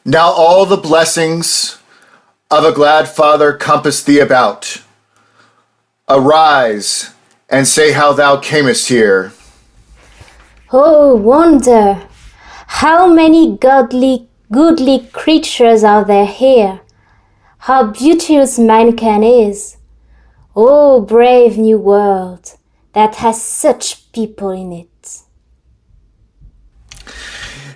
Now all the blessings of a glad father compass thee about. Arise, and say how thou camest here. Oh, wonder! How many goodly creatures are there here! How beauteous mankind is! Oh, brave new world that has such people in it.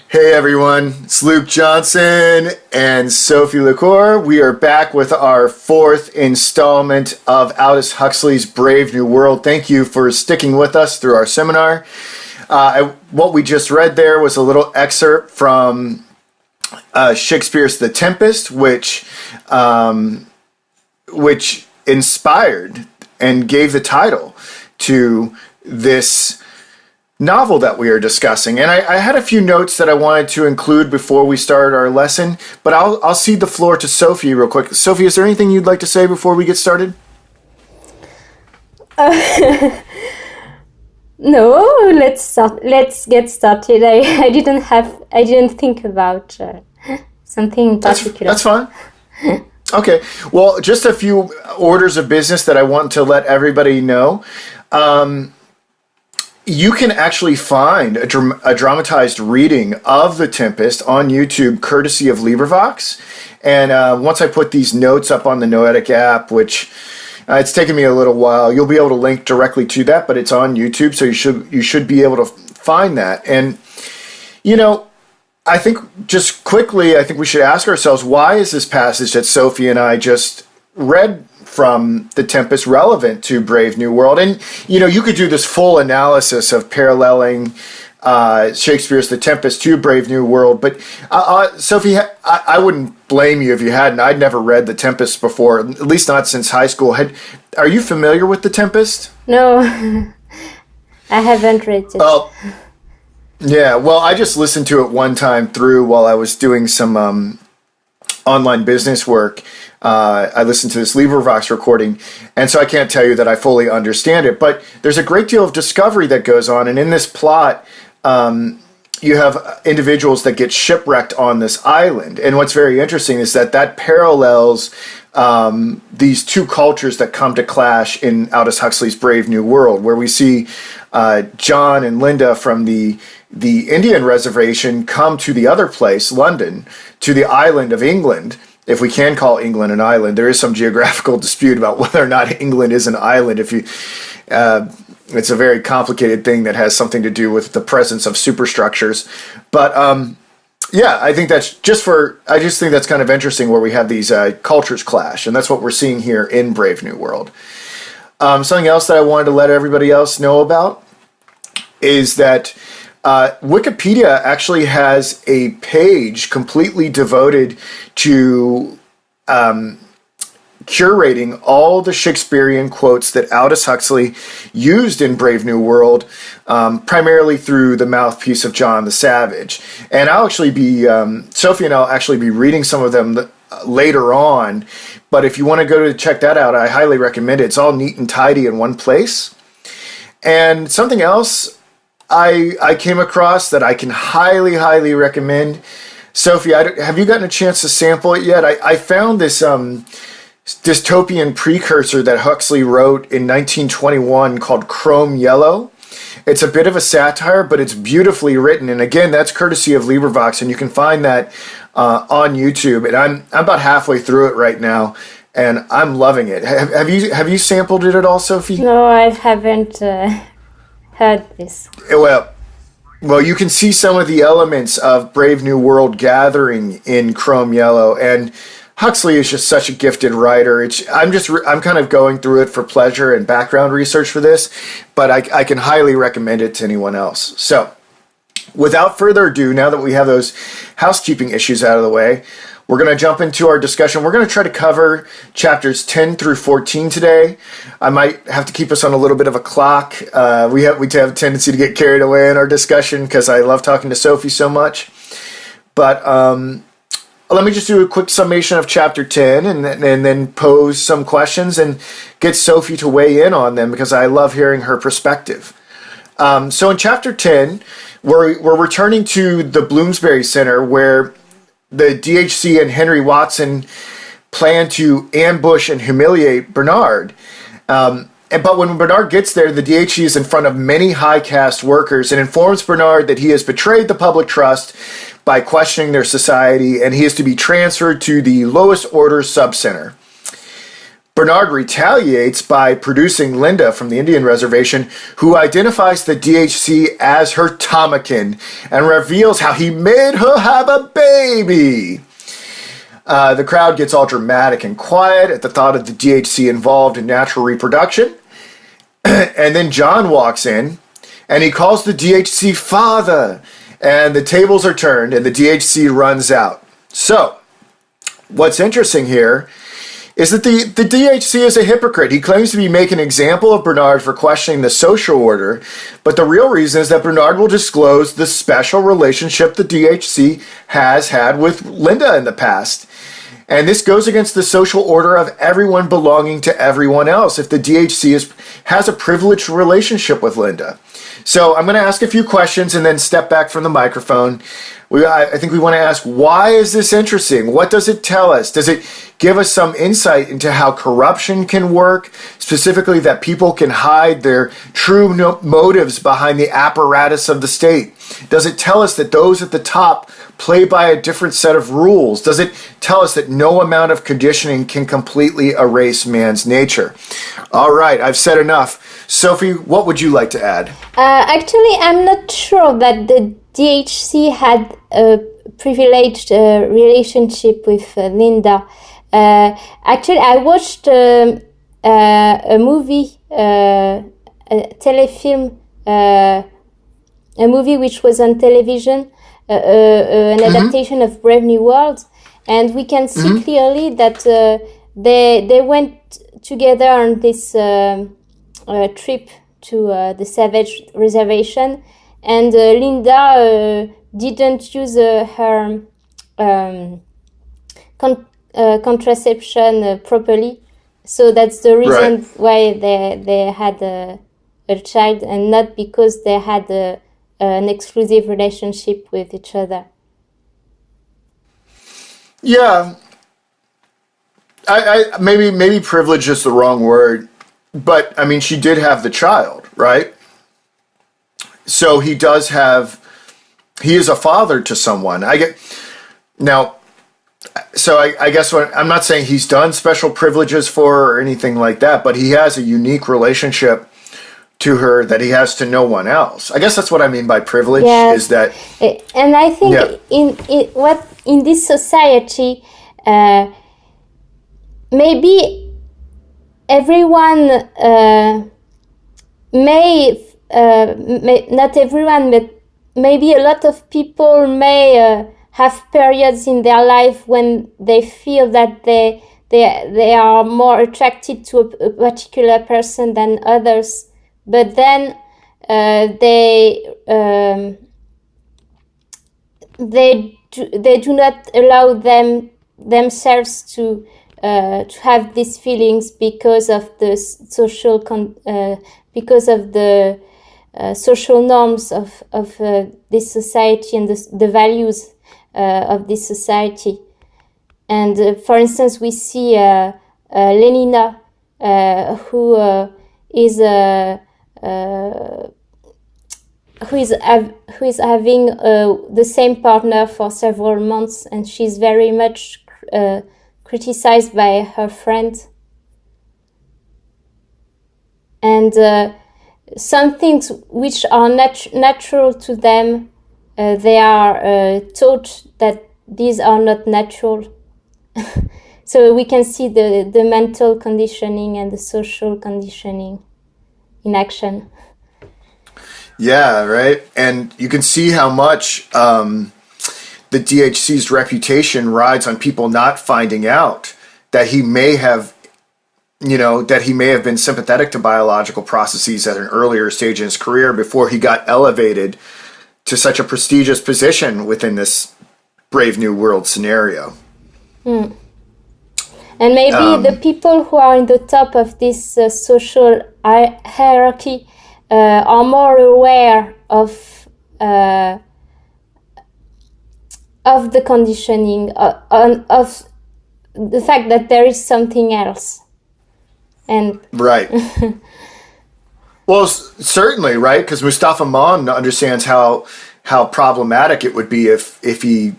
Hey everyone, it's Luke Johnson and Sophie Le Corre. We are back with our fourth installment of Aldous Huxley's Brave New World. Thank you for sticking with us through our seminar. What we just read there was a little excerpt from Shakespeare's The Tempest, which inspired and gave the title to this novel that we are discussing. And I had a few notes that I wanted to include before we started our lesson, but I'll cede the floor to Sophie real quick. Sophie, is there anything you'd like to say before we get started? No, let's get started. I didn't think about something particular. That's fine. Okay. Well, just a few orders of business that I want to let everybody know. You can actually find a dramatized reading of The Tempest on YouTube, courtesy of LibriVox. And once I put these notes up on the Noetic app, which it's taken me a little while, you'll be able to link directly to that, but it's on YouTube, so you should be able to find that. And, you know, I think just quickly, I think we should ask ourselves, why is this passage that Sophie and I just read from The Tempest relevant to Brave New World? And, you know, you could do this full analysis of paralleling Shakespeare's The Tempest to Brave New World. But, Sophie, I wouldn't blame you if you hadn't. I'd never read The Tempest before, at least not since high school. Are you familiar with The Tempest? No, I haven't read it. Oh, yeah. Well, I just listened to it one time through while I was doing some online business work. I listened to this LibriVox recording, and so I can't tell you that I fully understand it, but there's a great deal of discovery that goes on, and in this plot, you have individuals that get shipwrecked on this island, and what's very interesting is that parallels these two cultures that come to clash in Aldous Huxley's Brave New World, where we see John and Linda from the Indian reservation come to the other place, London, to the island of England. If we can call England an island, there is some geographical dispute about whether or not England is an island. It's a very complicated thing that has something to do with the presence of superstructures. But yeah, I think I just think that's kind of interesting where we have these cultures clash, and that's what we're seeing here in Brave New World. Something else that I wanted to let everybody else know about is that Wikipedia actually has a page completely devoted to curating all the Shakespearean quotes that Aldous Huxley used in Brave New World, primarily through the mouthpiece of John the Savage. And Sophie and I'll actually be reading some of them later on. But if you want to go to check that out, I highly recommend it. It's all neat and tidy in one place. And something else I came across that I can highly, highly recommend. Sophie, have you gotten a chance to sample it yet? I found this dystopian precursor that Huxley wrote in 1921 called Chrome Yellow. It's a bit of a satire, but it's beautifully written. And again, that's courtesy of LibriVox, and you can find that on YouTube. And I'm about halfway through it right now, and I'm loving it. Have you sampled it at all, Sophie? No, I haven't heard this. Well, you can see some of the elements of Brave New World gathering in Chrome Yellow, and Huxley is just such a gifted writer. I'm kind of going through it for pleasure and background research for this, but I can highly recommend it to anyone else. So, without further ado, now that we have those housekeeping issues out of the way, we're going to jump into our discussion. We're going to try to cover chapters 10 through 14 today. I might have to keep us on a little bit of a clock. We have a tendency to get carried away in our discussion because I love talking to Sophie so much. But let me just do a quick summation of chapter 10 and then pose some questions and get Sophie to weigh in on them because I love hearing her perspective. So in chapter 10, we're returning to the Bloomsbury Center where the DHC and Henry Watson plan to ambush and humiliate Bernard. But when Bernard gets there, the DHC is in front of many high caste workers and informs Bernard that he has betrayed the public trust by questioning their society, and he is to be transferred to the lowest order subcenter. Bernard retaliates by producing Linda from the Indian reservation, who identifies the DHC as her Tomakin and reveals how he made her have a baby. The crowd gets all dramatic and quiet at the thought of the DHC involved in natural reproduction. And then John walks in and he calls the DHC father, and the tables are turned and the DHC runs out. So, what's interesting here is that the DHC is a hypocrite. He claims to be making an example of Bernard for questioning the social order, but the real reason is that Bernard will disclose the special relationship the DHC has had with Linda in the past. And this goes against the social order of everyone belonging to everyone else if the DHC has a privileged relationship with Linda. So I'm going to ask a few questions and then step back from the microphone. I think we want to ask, why is this interesting? What does it tell us? Does it give us some insight into how corruption can work, specifically that people can hide their true motives behind the apparatus of the state? Does it tell us that those at the top play by a different set of rules? Does it tell us that no amount of conditioning can completely erase man's nature? All right, I've said enough. Sophie, what would you like to add? Actually, I'm not sure that the DHC had a privileged relationship with Linda. Actually, I watched a movie, a telefilm, a movie which was on television, an adaptation of Brave New World, and we can see clearly that they went together on this trip to the Savage Reservation, and Linda didn't use her contraception properly, so that's the reason why they had a child, and not because they had an exclusive relationship with each other. Yeah, I maybe privilege is the wrong word, but I mean she did have the child, right? So he is a father to someone. I guess I'm not saying he's done special privileges for her or anything like that, but he has a unique relationship to her that he has to no one else. I guess that's what I mean by privilege, is that... And I think in this society, maybe everyone may not everyone, but maybe a lot of people may have periods in their life when they feel that they are more attracted to a particular person than others, but then they do not allow themselves to have these feelings because of the social social norms of this society and the values of this society. And for instance, we see Lenina, who is having the same partner for several months, and she's very much criticized by her friend. And some things which are natural to them, they are taught that these are not natural. So we can see the mental conditioning and the social conditioning in action. Yeah, right. And you can see how much the DHC's reputation rides on people not finding out that he may have been sympathetic to biological processes at an earlier stage in his career before he got elevated to such a prestigious position within this Brave New World scenario. And maybe the people who are in the top of this social hierarchy are more aware of of the conditioning, of the fact that there is something else. And right. Well, certainly, right? Because Mustafa Mon understands how problematic it would be if he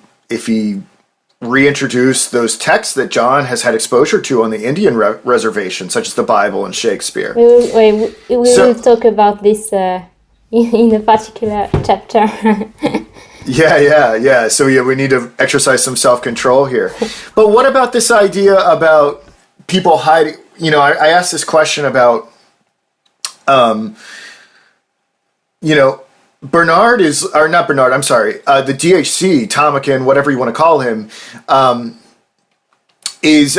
reintroduced those texts that John has had exposure to on the Indian reservation, such as the Bible and Shakespeare. We will talk about this in a particular chapter. Yeah. So we need to exercise some self-control here. But what about this idea about people hiding? I asked this question about, Bernard not Bernard, I'm sorry, the DHC, Tomakin, whatever you want to call him, is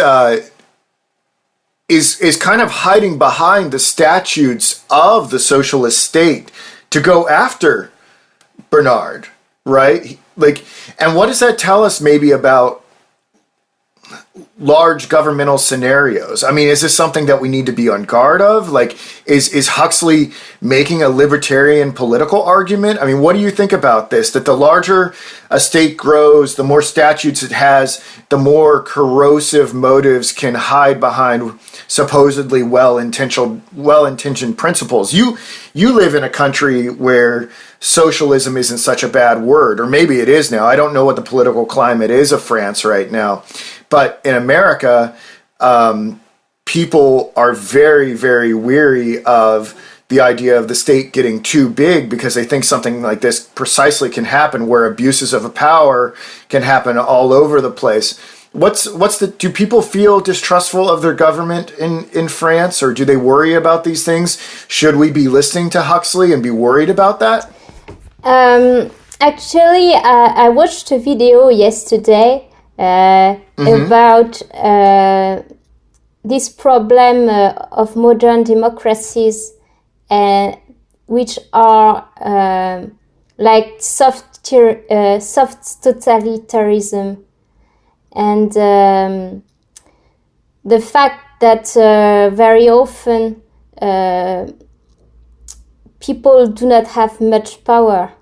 kind of hiding behind the statutes of the socialist state to go after Bernard, right? And what does that tell us maybe about large governmental scenarios? I mean, is this something that we need to be on guard of? Is Huxley making a libertarian political argument? I mean, what do you think about this? That the larger a state grows, the more statutes it has, the more corrosive motives can hide behind supposedly well-intentioned principles. You live in a country where socialism isn't such a bad word, or maybe it is now. I don't know what the political climate is of France right now. But in America, people are very, very weary of the idea of the state getting too big because they think something like this precisely can happen, where abuses of power can happen all over the place. Do people feel distrustful of their government in France, or do they worry about these things? Should we be listening to Huxley and be worried about that? Actually, I watched a video yesterday about this problem of modern democracies, which are like soft totalitarianism, and the fact that very often people do not have much power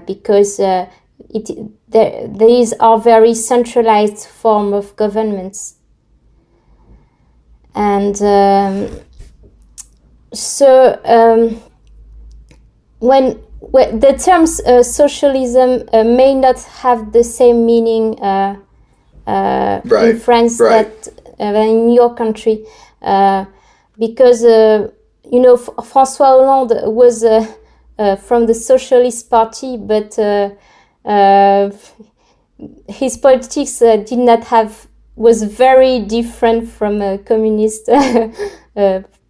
because these are very centralized form of governments. And when the terms socialism may not have the same meaning in France that in your country, because François Hollande was from the Socialist Party, but his politics was very different from communist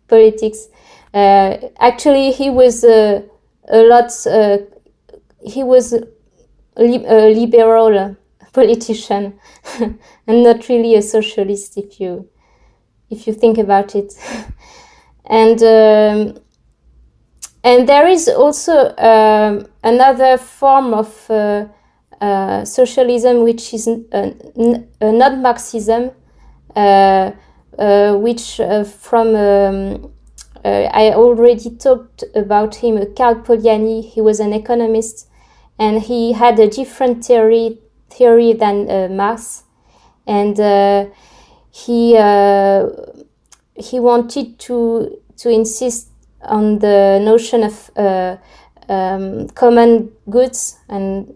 politics. Actually, he was a liberal politician and not really a socialist, if you think about it. And there is also another form of socialism, which is not Marxism, which from I already talked about him, Karl Polanyi. He was an economist, and he had a different theory than Marx, and he wanted to insist on the notion of common goods and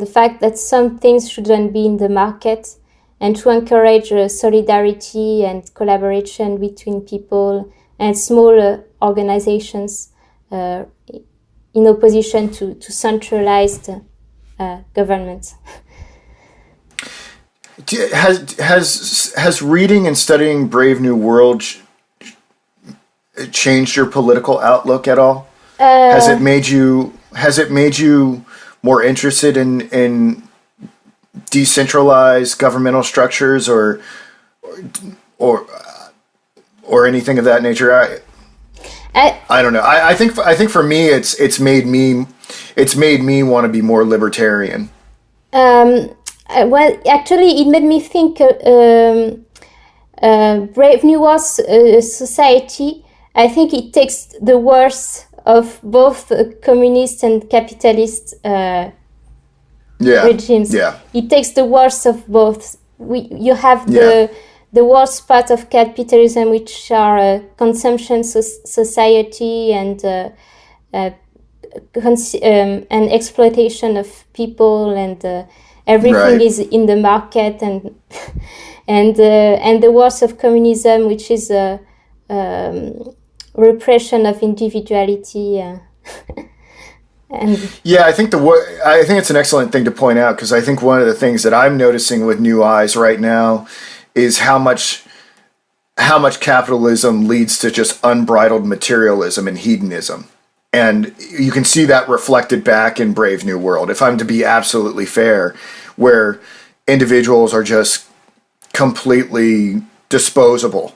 the fact that some things shouldn't be in the market, and to encourage solidarity and collaboration between people and small organizations in opposition to centralized government. Has reading and studying Brave New World changed your political outlook at all? Has it made you more interested in decentralized governmental structures or anything of that nature? I don't know. I think for me it's made me want to be more libertarian. Well, actually, it made me think. Brave New World society, I think it takes the worst of both communist and capitalist regimes. Yeah. It takes the worst of both. You have Yeah. the worst part of capitalism, which are consumption society and exploitation of people, and everything Right. is in the market, and and the worst of communism, which is repression of individuality. And Yeah, I think it's an excellent thing to point out, because I think one of the things that I'm noticing with New Eyes right now is how much capitalism leads to just unbridled materialism and hedonism. And you can see that reflected back in Brave New World, if I'm to be absolutely fair, where individuals are just completely disposable.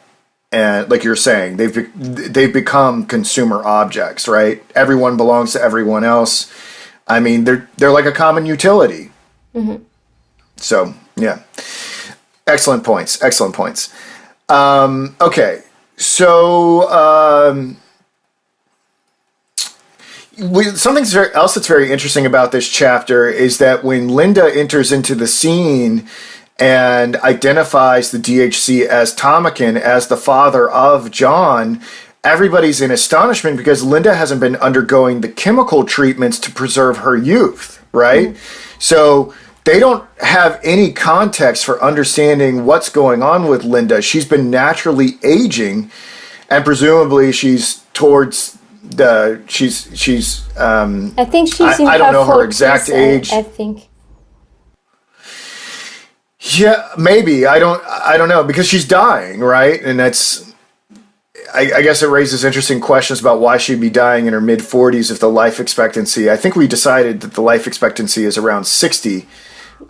And like you're saying, they've become consumer objects, right? Everyone belongs to everyone else. I mean, they're like a common utility. mm-hmm. So yeah, excellent points. Excellent points. Okay, so something else that's very interesting about this chapter is that when Linda enters into the scene and identifies the DHC as Tomakin, as the father of John, everybody's in astonishment because Linda hasn't been undergoing the chemical treatments to preserve her youth, right? Mm-hmm. So they don't have any context for understanding what's going on with Linda. She's been naturally aging, and presumably she's towards the she's I think she's in I don't her know 40s, her exact age. I think. Yeah, maybe. I don't know, because she's dying, right? And that's, I guess it raises interesting questions about why she'd be dying in her mid 40s if the life expectancy, I think we decided that the life expectancy is around 60.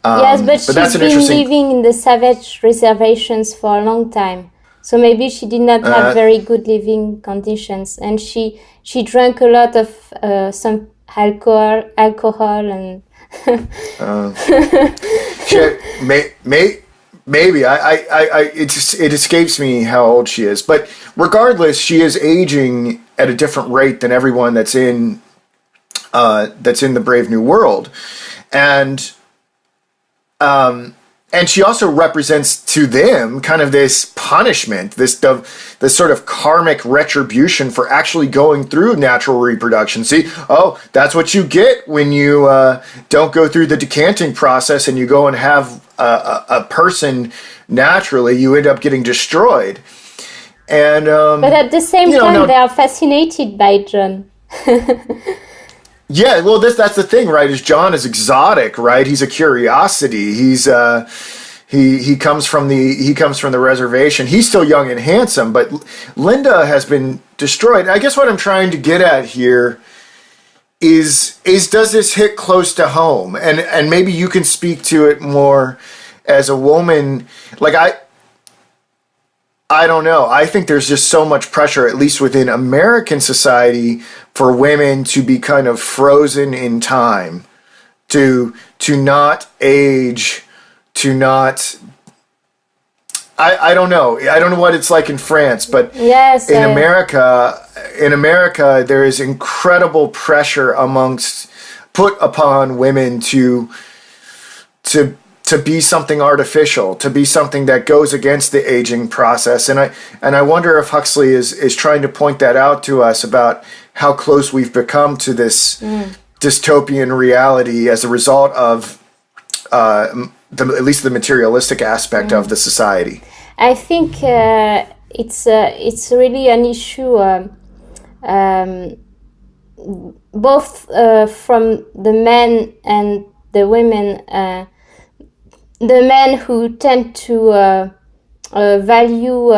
Yes, but she's that's an been interesting... living in the savage reservations for a long time. So maybe she did not have very good living conditions, and she drank a lot of some alcohol and maybe it escapes me how old she is, but regardless, she is aging at a different rate than everyone that's in the Brave New World, and she also represents to them kind of this punishment, this sort of karmic retribution for actually going through natural reproduction. See, that's what you get when you don't go through the decanting process and you go and have a person naturally. You end up getting destroyed. And but at the same time, they are fascinated by John. Yeah, well, that's the thing, right? Is John is exotic, right? He's a curiosity. He's he comes from the reservation. He's still young and handsome, but Linda has been destroyed. I guess what I'm trying to get at here is does this hit close to home? And maybe you can speak to it more as a woman. Like I don't know. I think there's just so much pressure, at least within American society, for women to be kind of frozen in time, to not age, to not... I don't know. I don't know what it's like in France, but yes, in America, there is incredible pressure put upon women to be something artificial, to be something that goes against the aging process. And I wonder if Huxley is trying to point that out to us about how close we've become to this dystopian reality as a result of at least the materialistic aspect of the society. I think it's really an issue both from the men and the women. The men who tend to value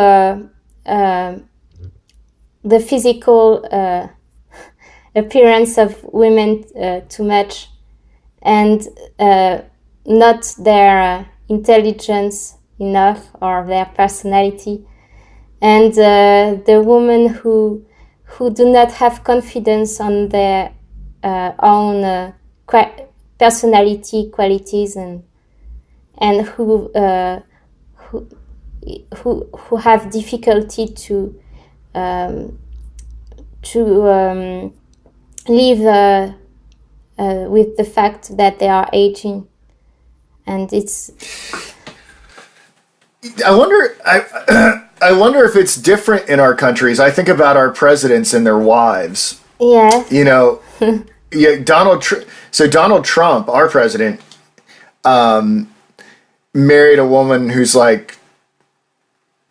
the physical appearance of women too much, and not their intelligence enough or their personality, and the women who do not have confidence on their own personality qualities, and who have difficulty to live with the fact that they are aging, and it's. I wonder. I wonder if it's different in our countries. I think about our presidents and their wives. Yeah. You know, yeah, Donald Trump, our president, married a woman who's like,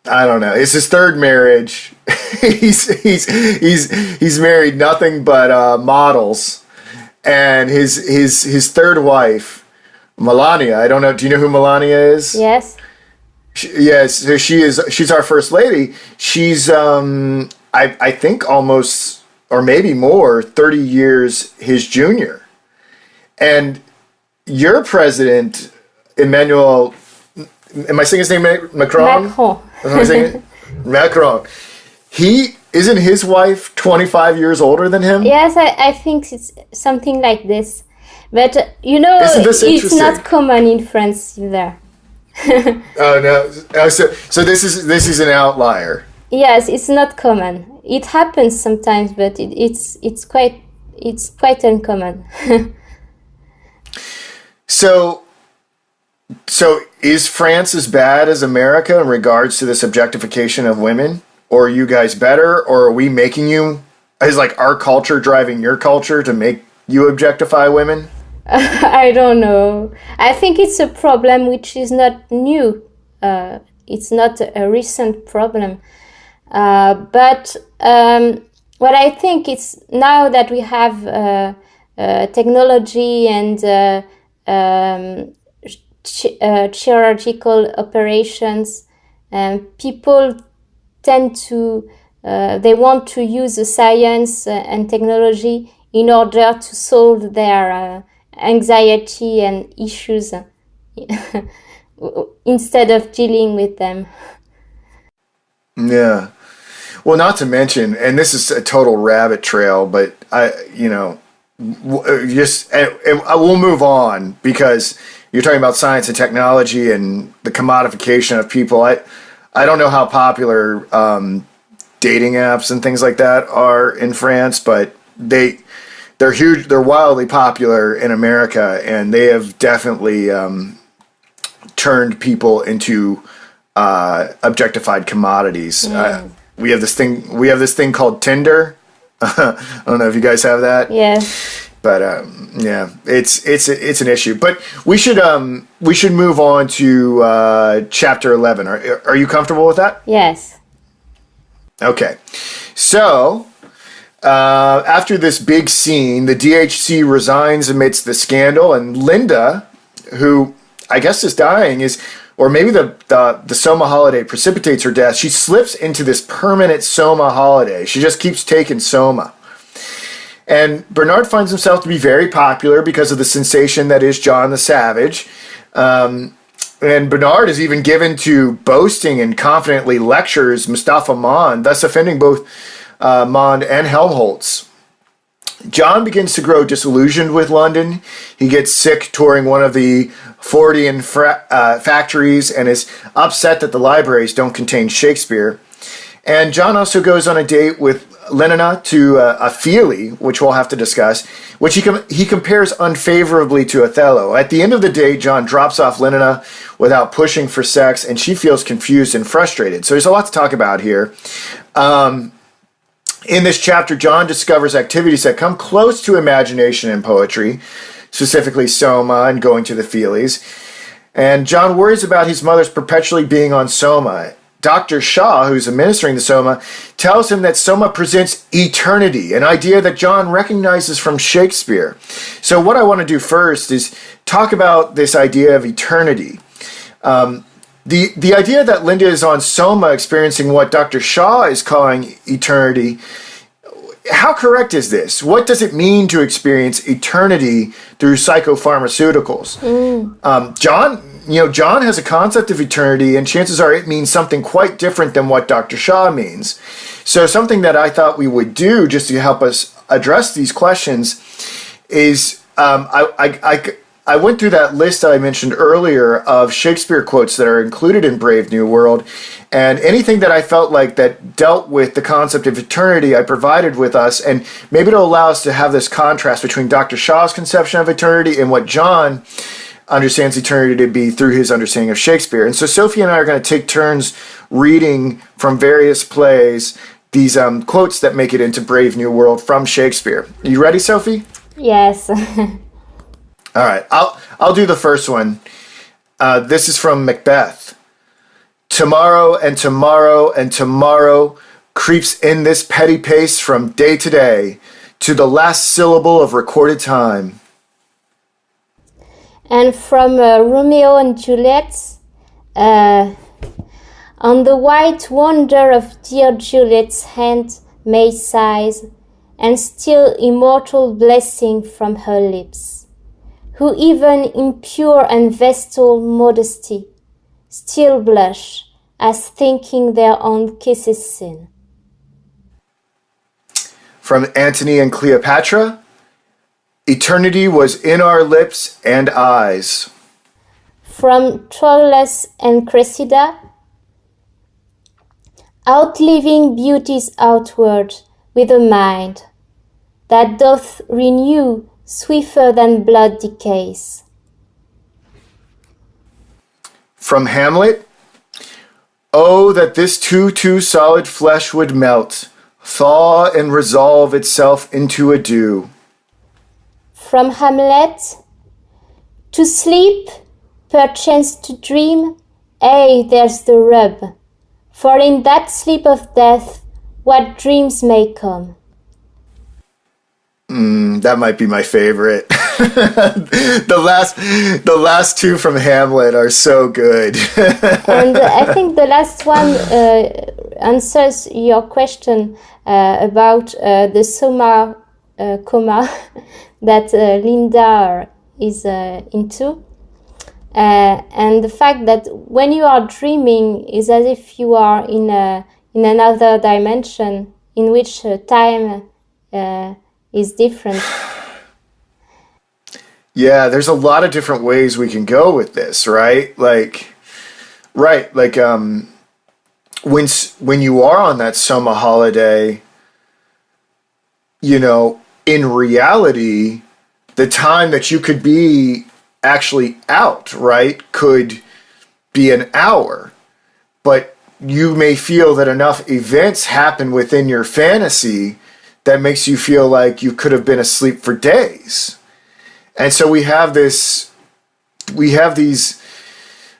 I don't know, it's his third marriage. he's married nothing but models, and his third wife, Melania. I don't know. Do you know who Melania is? Yes. Yes, so she's our first lady. She's I think almost, or maybe more, 30 years his junior. And your president, Emmanuel, am I saying his name Macron? Macron. Am I saying it? Macron. Isn't his wife 25 years older than him? Yes, I think it's something like this. But it's not common in France either. Oh no! So this is an outlier. Yes, it's not common. It happens sometimes, but it's quite uncommon. So is France as bad as America in regards to this objectification of women, or are you guys better, or are we making you? Is like our culture driving your culture to make you objectify women? I don't know. I think it's a problem which is not new. It's not a recent problem. But what I think is now that we have technology and chirurgical operations, people tend to they want to use the science and technology in order to solve their anxiety and issues instead of dealing with them. Yeah. Well, not to mention, and this is a total rabbit trail, but we'll move on because you're talking about science and technology and the commodification of people. I don't know how popular dating apps and things like that are in France, but they're huge. They're wildly popular in America, and they have definitely turned people into objectified commodities. We have this thing called Tinder. I don't know if you guys have that. Yes. But yeah, it's an issue. But we should move on to chapter 11. Are you comfortable with that? Yes. Okay. So after this big scene, the DHC resigns amidst the scandal, and Linda, who I guess is dying, or maybe the Soma holiday precipitates her death. She slips into this permanent Soma holiday. She just keeps taking Soma. And Bernard finds himself to be very popular because of the sensation that is John the Savage. And Bernard is even given to boasting and confidently lectures Mustafa Mond, thus offending both Mond and Helmholtz. John begins to grow disillusioned with London. He gets sick touring one of the Fortean factories and is upset that the libraries don't contain Shakespeare. And John also goes on a date with Lenina to a Feely, which we'll have to discuss, which he compares unfavorably to Othello. At the end of the day, John drops off Lenina without pushing for sex, and she feels confused and frustrated. So there's a lot to talk about here. In this chapter, John discovers activities that come close to imagination and poetry, specifically Soma and going to the Feelies. And John worries about his mother's perpetually being on Soma. Dr. Shaw, who's administering the Soma, tells him that Soma presents eternity, an idea that John recognizes from Shakespeare. So what I want to do first is talk about this idea of eternity. The idea that Linda is on Soma experiencing what Dr. Shaw is calling eternity, how correct is this? What does it mean to experience eternity through psychopharmaceuticals? John has a concept of eternity, and chances are it means something quite different than what Dr. Shaw means. So something that I thought we would do just to help us address these questions is I I went through that list I mentioned earlier of Shakespeare quotes that are included in Brave New World, and anything that I felt like that dealt with the concept of eternity, I provided with us, and maybe it'll allow us to have this contrast between Dr. Shaw's conception of eternity and what John understands eternity to be through his understanding of Shakespeare. And so Sophie and I are going to take turns reading from various plays these quotes that make it into Brave New World from Shakespeare. Are you ready, Sophie? Yes. All right, I'll do the first one. This is from Macbeth. Tomorrow and tomorrow and tomorrow creeps in this petty pace from day to day to the last syllable of recorded time. And from Romeo and Juliet, on the white wonder of dear Juliet's hand may sighs, and still immortal blessing from her lips, who even in pure and vestal modesty still blush as thinking their own kisses sin. From Antony and Cleopatra, eternity was in our lips and eyes. From Troilus and Cressida, outliving beauty's outward with a mind that doth renew swifter than blood decays. From Hamlet, oh, that this too solid flesh would melt, thaw and resolve itself into a dew. From Hamlet, to sleep, perchance to dream, ay, there's the rub, for in that sleep of death, what dreams may come. That might be my favorite. The last two from Hamlet are so good. And I think the last one answers your question about the coma that Linda is into. And the fact that when you are dreaming is as if you are in another dimension in which time is different. Yeah, there's a lot of different ways we can go with this, right? When you are on that summer holiday, in reality, the time that you could be actually out, right, could be an hour. But you may feel that enough events happen within your fantasy that makes you feel like you could have been asleep for days. And so we have these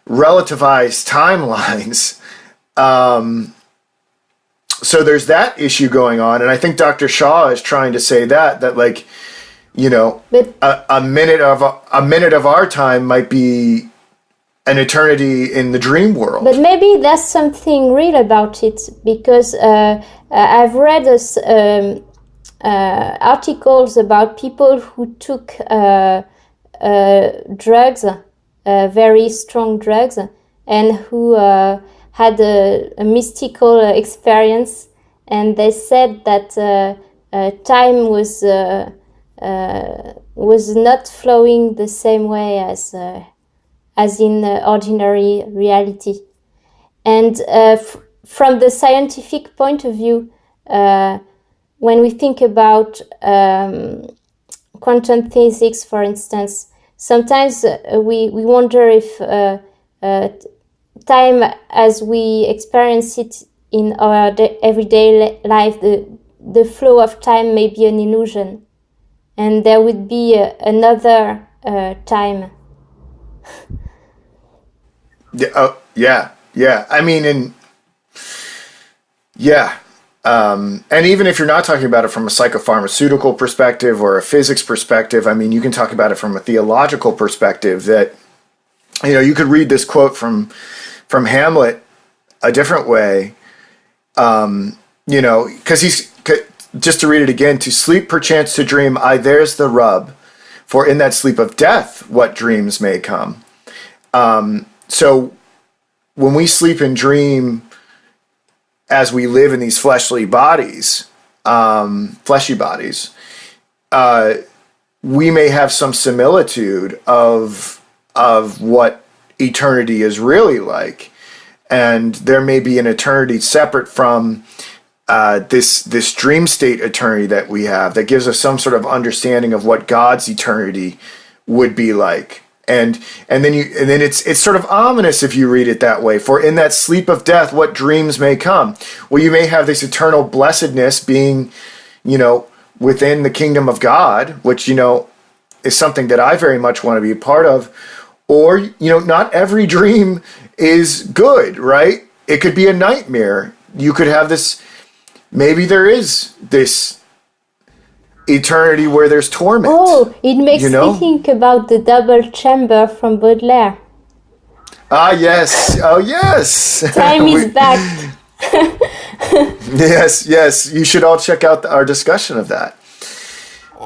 relativized timelines. So there's that issue going on. And I think Dr. Shaw is trying to say that but a minute of our time might be an eternity in the dream world. But maybe there's something real about it, because I've read articles about people who took drugs, very strong drugs, and who had a mystical experience, and they said that time was not flowing the same way as in ordinary reality. And from the scientific point of view, when we think about quantum physics, for instance, sometimes we wonder if time as we experience it in our everyday life, the flow of time may be an illusion, and there would be another time. Yeah. I mean, and even if you're not talking about it from a psychopharmaceutical perspective or a physics perspective, I mean, you can talk about it from a theological perspective that, you could read this quote from Hamlet a different way, because just to read it again, to sleep perchance to dream, aye, there's the rub, for in that sleep of death, what dreams may come. So when we sleep and dream, as we live in these fleshy bodies, we may have some similitude of what eternity is really like, and there may be an eternity separate from this dream state eternity that we have that gives us some sort of understanding of what God's eternity would be like. And then it's sort of ominous if you read it that way. For in that sleep of death, what dreams may come? Well, you may have this eternal blessedness being, within the kingdom of God, which, is something that I very much want to be a part of. Or, not every dream is good, right? It could be a nightmare. You could have this, maybe there is this eternity where there's torment. Oh, it makes me think about the double chamber from Baudelaire. Ah, yes. Oh, yes. Time is back. Yes. You should all check out our discussion of that.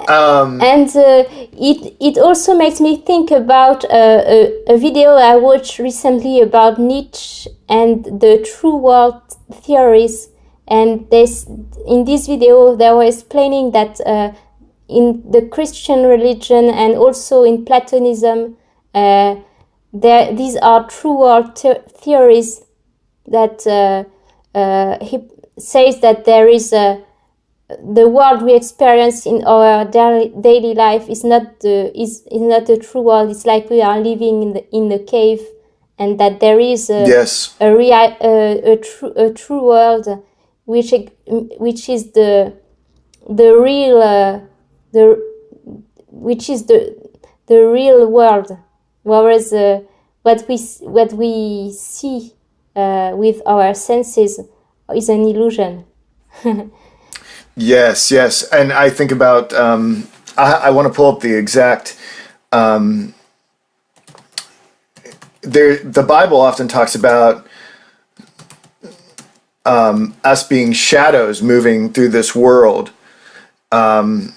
And it also makes me think about a video I watched recently about Nietzsche and the true world theories. And in this video, they were explaining that in the Christian religion and also in Platonism, these are true world theories that he says that there is the world we experience in our daily life is not a true world. It's like we are living in the cave, and that there is a true world, which is the real world, whereas what we see with our senses is an illusion. Yes, and I think about I want to pull up the exact the Bible often talks about us being shadows moving through this world. I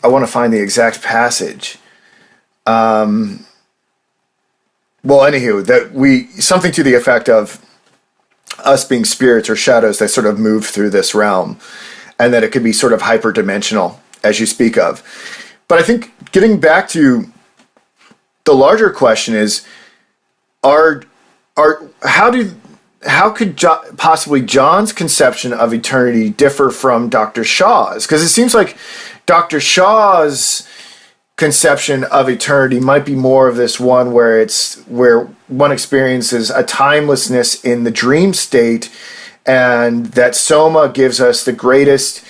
want to find the exact passage. Well, anywho, that something to the effect of us being spirits or shadows that sort of move through this realm, and that it could be sort of hyperdimensional, as you speak of. But I think getting back to the larger question is, how could possibly John's conception of eternity differ from Dr. Shaw's? Because it seems like Dr. Shaw's conception of eternity might be more of this one where one experiences a timelessness in the dream state, and that soma gives us the greatest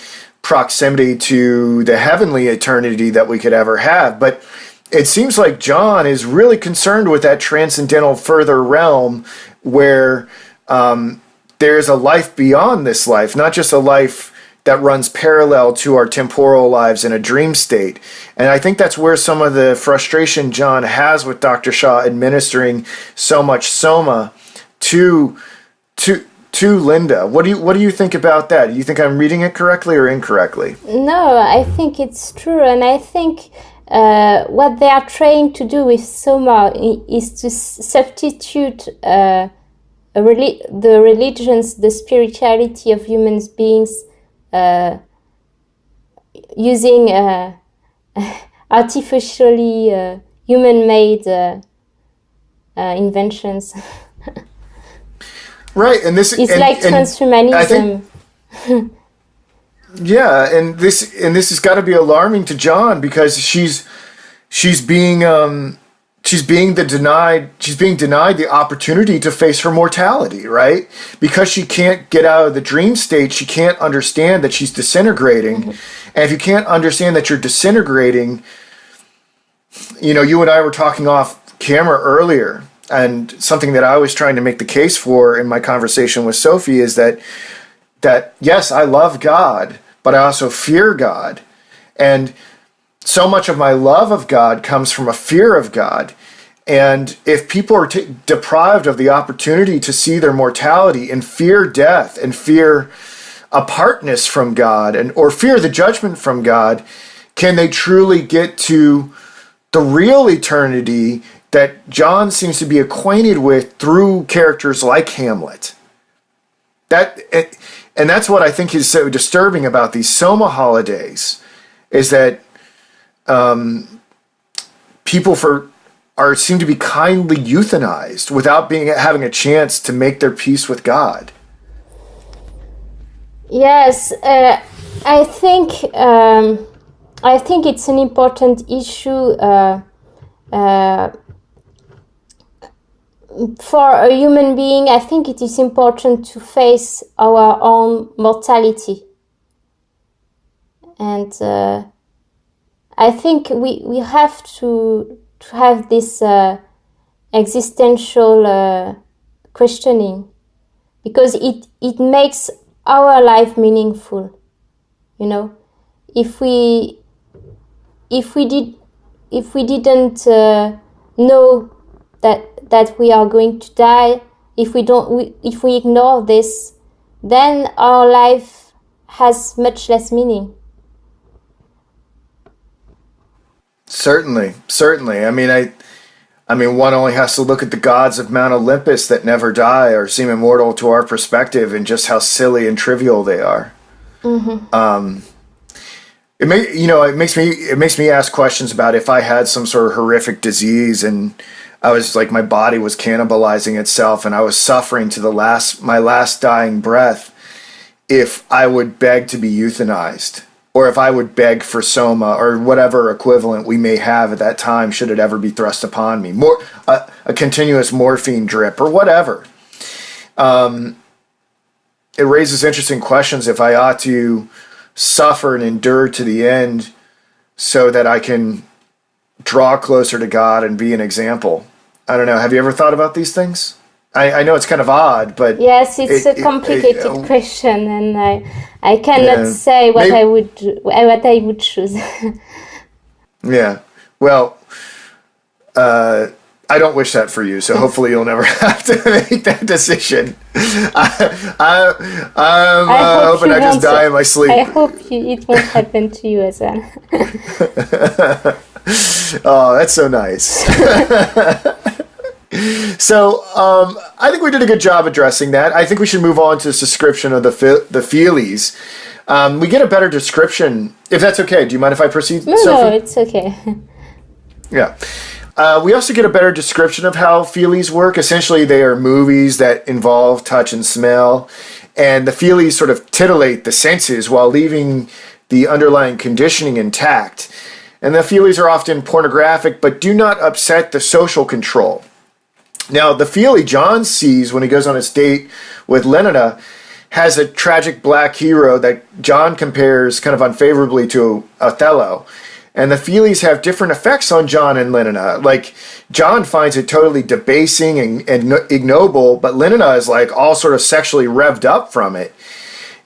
proximity to the heavenly eternity that we could ever have. But it seems like John is really concerned with that transcendental further realm where there's a life beyond this life, not just a life that runs parallel to our temporal lives in a dream state. And I think that's where some of the frustration John has with Dr. Shaw administering so much soma to Linda. What do you think about that? Do you think I'm reading it correctly or incorrectly? No, I think it's true, and I think what they are trying to do with soma is to substitute the religions, the spirituality of human beings, using artificially human-made inventions. Right, and this it's like transhumanism. Yeah, and this has got to be alarming to John, because she's being denied the opportunity to face her mortality, right? Because she can't get out of the dream state, she can't understand that she's disintegrating. Mm-hmm. And if you can't understand that you're disintegrating, you and I were talking off camera earlier, and something that I was trying to make the case for in my conversation with Sophie is that yes, I love God, but I also fear God. And so much of my love of God comes from a fear of God. And if people are deprived of the opportunity to see their mortality and fear death and fear apartness from God or fear the judgment from God, can they truly get to the real eternity that John seems to be acquainted with through characters like Hamlet? And that's what I think is so disturbing about these Soma holidays, is that people seem to be kindly euthanized without having a chance to make their peace with God. Yes, I think it's an important issue for a human being. I think it is important to face our own mortality, and I think we have to have this existential questioning, because it makes our life meaningful. You know, if we didn't know that we are going to die, if we ignore this, then our life has much less meaning. Certainly. I mean, one only has to look at the gods of Mount Olympus that never die or seem immortal to our perspective, and just how silly and trivial they are. Mm-hmm. It makes me ask questions about if I had some sort of horrific disease and I was like, my body was cannibalizing itself and I was suffering to my last dying breath, if I would beg to be euthanized, or if I would beg for soma or whatever equivalent we may have at that time, should it ever be thrust upon me, a continuous morphine drip or whatever. It raises interesting questions if I ought to suffer and endure to the end so that I can draw closer to God and be an example. I don't know. Have you ever thought about these things? I know it's kind of odd, but yes, it's a complicated question, and I cannot say what I would choose. Yeah. Well, I don't wish that for you, so hopefully you'll never have to make that decision. I'm hoping I just die in my sleep. I hope it won't happen to you as well. Oh, that's so nice. So I think we did a good job addressing that. I think we should move on to this description of the Feelies. We get a better description, if that's okay. Do you mind if I proceed, Sophie? No, it's okay. Yeah. We also get a better description of how Feelies work. Essentially, they are movies that involve touch and smell, and the Feelies sort of titillate the senses while leaving the underlying conditioning intact. And the Feelies are often pornographic, but do not upset the social control. Now, the Feely John sees when he goes on his date with Lenina has a tragic black hero that John compares kind of unfavorably to Othello. And the Feelies have different effects on John and Lenina. Like, John finds it totally debasing and ignoble, but Lenina is like all sort of sexually revved up from it.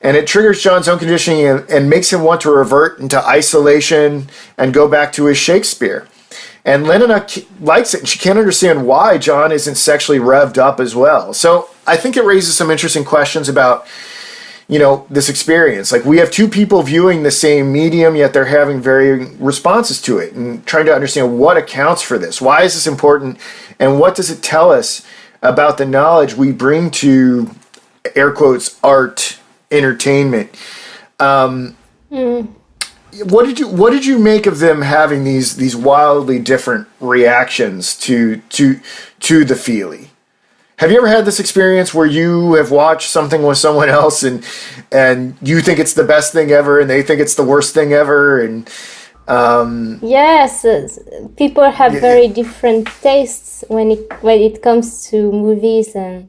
And it triggers John's own conditioning and makes him want to revert into isolation and go back to his Shakespeare. And Lenina likes it, and she can't understand why John isn't sexually revved up as well. So I think it raises some interesting questions about, this experience. Like, we have two people viewing the same medium, yet they're having varying responses to it, and trying to understand what accounts for this. Why is this important, and what does it tell us about the knowledge we bring to, air quotes, art, entertainment? What did you make of them having these wildly different reactions to the Feely? Have you ever had this experience where you have watched something with someone else and you think it's the best thing ever and they think it's the worst thing ever? And yes, people have very different tastes when it comes to movies, and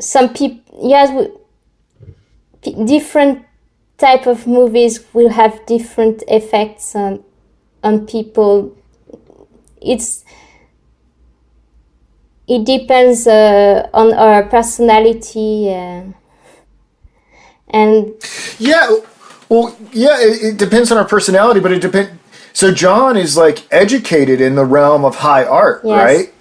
some people, yes, different type of movies will have different effects on people. It depends on our personality and it depends on our personality, but it depends. So John is like educated in the realm of high art, yes. Right?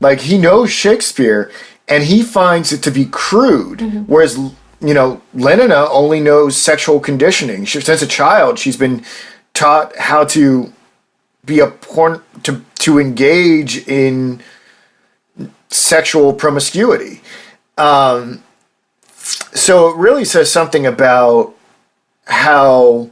Like, he knows Shakespeare and he finds it to be crude, whereas Lenina only knows sexual conditioning. Since a child, she's been taught how to be to engage in sexual promiscuity. So it really says something about how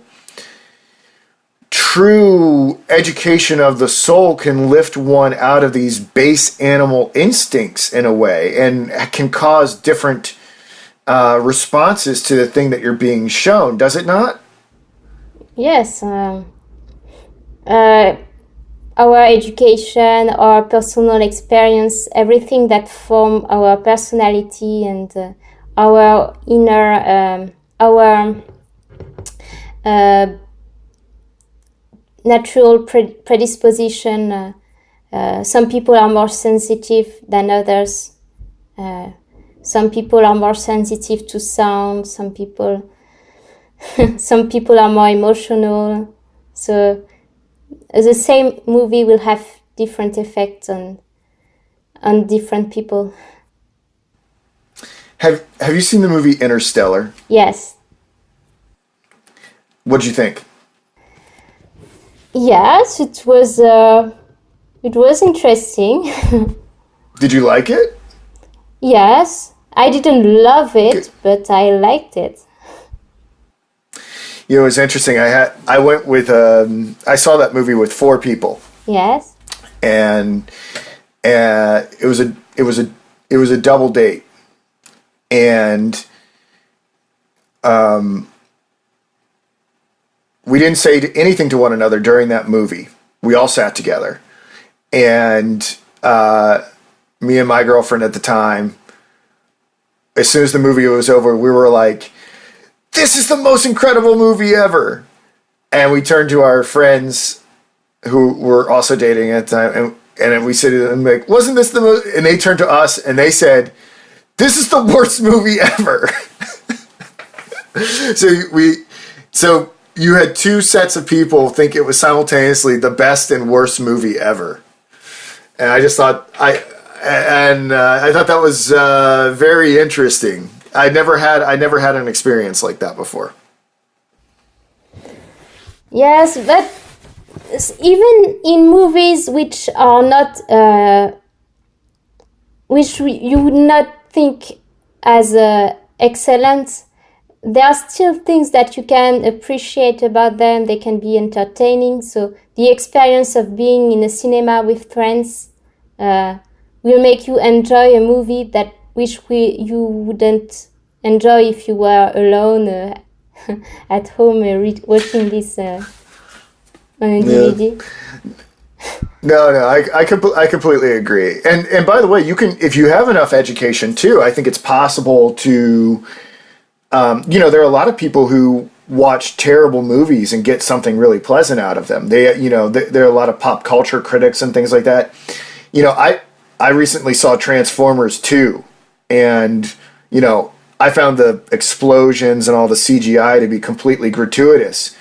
true education of the soul can lift one out of these base animal instincts in a way, and can cause different responses to the thing that you're being shown, does it not? Yes. Our education, our personal experience, everything that form our personality and our inner, our natural predisposition. Some people are more sensitive than others. Some people are more sensitive to sound. Some people are more emotional. So the same movie will have different effects on different people. Have you seen the movie Interstellar? Yes. What'd you think? Yes, it was interesting. Did you like it? Yes, I didn't love it, but I liked it. You know, it was interesting. I went with I saw that movie with 4 people. Yes. And it was a double date. And we didn't say anything to one another during that movie. We all sat together. And me and my girlfriend at the time, as soon as the movie was over, we were like, this is the most incredible movie ever. And we turned to our friends who were also dating at the time, and we said to them, like, wasn't this the most? And they turned to us and they said, this is the worst movie ever. So you had 2 sets of people think it was simultaneously the best and worst movie ever. And I just thought I thought that was very interesting. I never had an experience like that before. Yes, but even in movies which are not, you would not think as excellent, there are still things that you can appreciate about them. They can be entertaining. So the experience of being in a cinema with friends will make you enjoy a movie that you wouldn't enjoy if you were alone at home watching this on a DVD. No, I completely agree. And by the way, you can, if you have enough education too, I think it's possible to, there are a lot of people who watch terrible movies and get something really pleasant out of them. There are a lot of pop culture critics and things like that. I recently saw Transformers 2, and, I found the explosions and all the CGI to be completely gratuitous.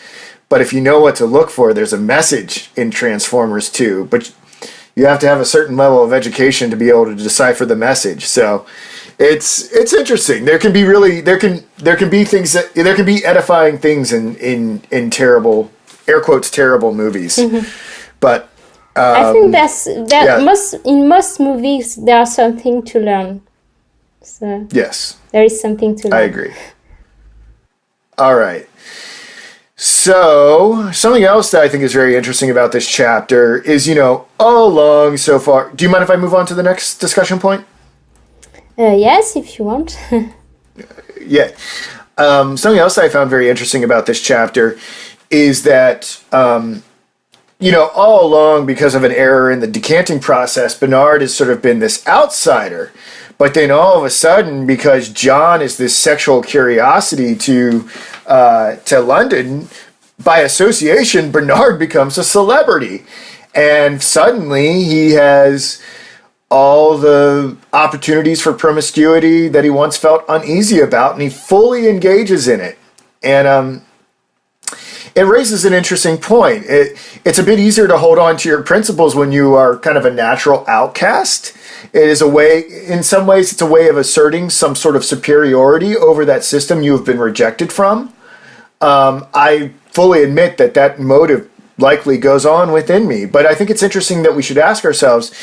But if you know what to look for, there's a message in Transformers 2, but you have to have a certain level of education to be able to decipher the message. So it's interesting. There can be edifying things in terrible, air quotes, terrible movies. Mm-hmm. But I think in most movies there's something to learn. So yes, there is something to learn. I agree. All right. So something else that I think is very interesting about this chapter is, all along so far. Do you mind if I move on to the next discussion point? Yes, if you want. Yeah. Something else that I found very interesting about this chapter is that, all along, because of an error in the decanting process, Bernard has sort of been this outsider. But then all of a sudden, because John is this sexual curiosity to London, by association, Bernard becomes a celebrity. And suddenly he has all the opportunities for promiscuity that he once felt uneasy about, and he fully engages in it. And it raises an interesting point. It's a bit easier to hold on to your principles when you are kind of a natural outcast. It is a way, in some ways, it's a way of asserting some sort of superiority over that system you have been rejected from. I fully admit that motive likely goes on within me, but I think it's interesting that we should ask ourselves,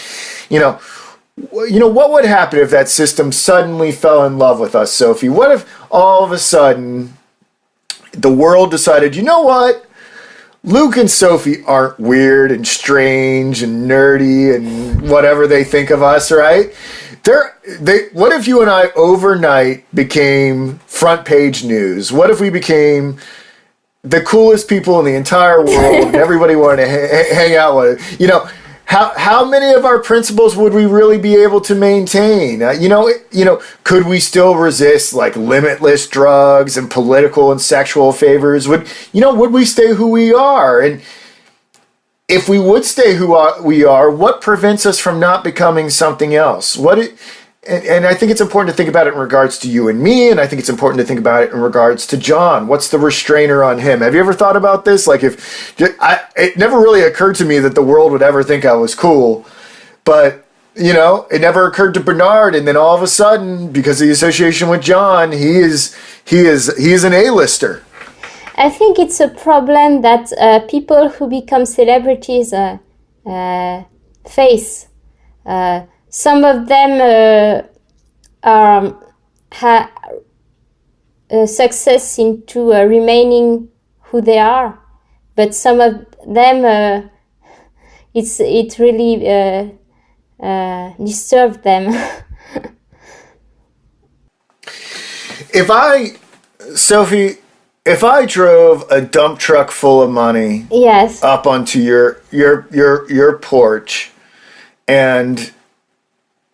what would happen if that system suddenly fell in love with us, Sophie? What if all of a sudden the world decided, you know what? Luke and Sophie aren't weird and strange and nerdy and whatever they think of us, right? What if you and I overnight became front page news? What if we became the coolest people in the entire world and everybody wanted to hang out with it? How many of our principles would we really be able to maintain? Could we still resist like limitless drugs and political and sexual favors? Would we stay who we are? And if we would stay we are, what prevents us from not becoming something else? And I think it's important to think about it in regards to you and me, and I think it's important to think about it in regards to John. What's the restrainer on him? Have you ever thought about this? Like, it never really occurred to me that the world would ever think I was cool, but it never occurred to Bernard. And then all of a sudden, because of the association with John, he is an A-lister. I think it's a problem that people who become celebrities face. Some of them have success into remaining who they are, but some of them it really disturbs them. Sophie, if I drove a dump truck full of money, yes, up onto your porch, and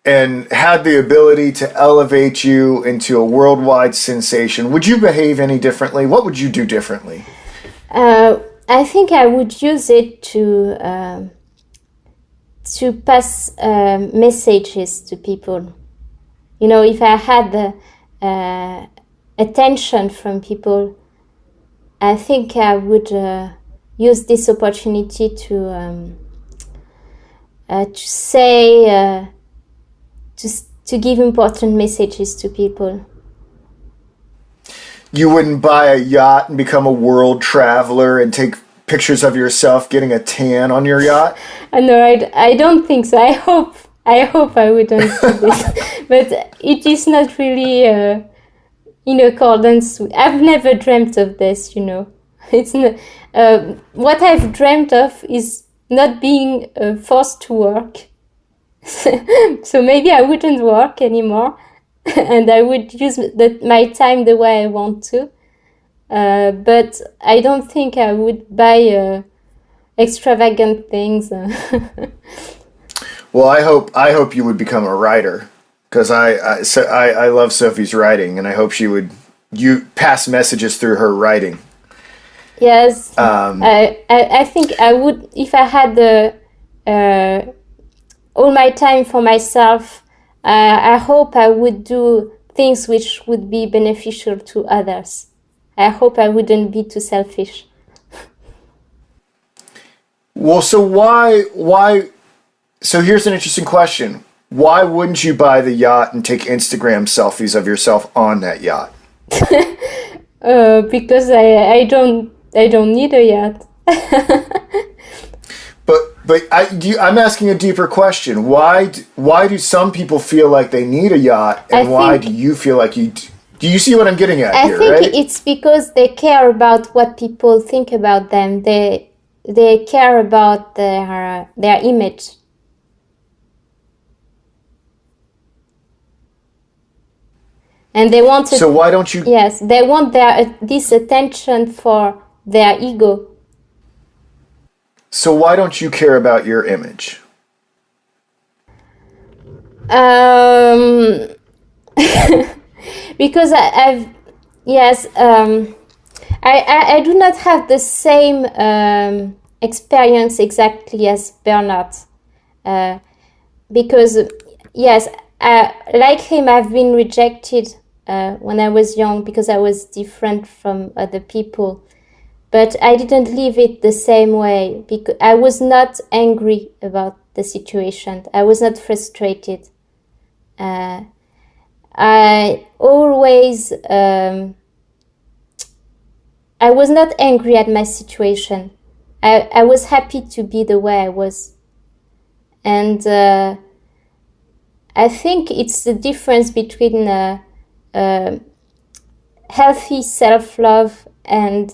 had the ability to elevate you into a worldwide sensation, would you behave any differently? What would you do differently? I think I would use it to pass messages to people. If I had the attention from people, I think I would use this opportunity to say. To give important messages to people. You wouldn't buy a yacht and become a world traveler and take pictures of yourself getting a tan on your yacht? No, I don't think so. I hope I wouldn't do this. But it is not really in accordance with... I've never dreamt of this, It's not, what I've dreamt of is not being forced to work. So maybe I wouldn't work anymore and I would use my time the way I want to. But I don't think I would buy extravagant things. Well, I hope you would become a writer, because I love Sophie's writing, and I hope you pass messages through her writing. Yes, I think I would, if I had all my time for myself. I hope I would do things which would be beneficial to others. I hope I wouldn't be too selfish. Well, so why? So here's an interesting question. Why wouldn't you buy the yacht and take Instagram selfies of yourself on that yacht? Because I don't need a yacht. But I'm asking a deeper question. Why do some people feel like they need a yacht, and why do you feel like you do? You see what I'm getting at here, right? I think it's because they care about what people think about them. They care about their image. And they want So why don't you? Yes, they want this attention for their ego. So why don't you care about your image? Because I do not have the same experience exactly as Bernard. Because yes, like him, I've been rejected when I was young because I was different from other people. But I didn't live it the same way, because I was not angry about the situation. I was not frustrated. I always, I was not angry at my situation. I was happy to be the way I was. And I think it's the difference between healthy self-love and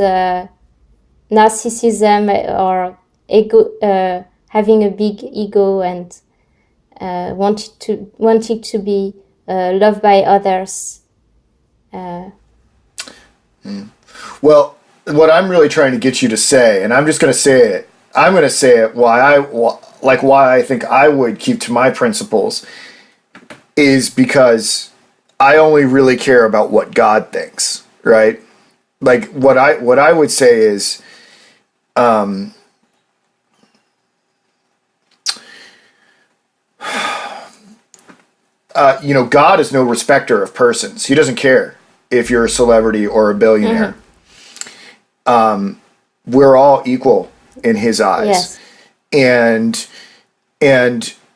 narcissism or ego, having a big ego and wanting to be loved by others. Well, what I'm really trying to get you to say, and I'm just going to say it. I'm going to say it why I think I would keep to my principles is because I only really care about what God thinks, right? Like what I would say is God is no respecter of persons. He doesn't care if you're a celebrity or a billionaire. We're all equal in his eyes. Yes. And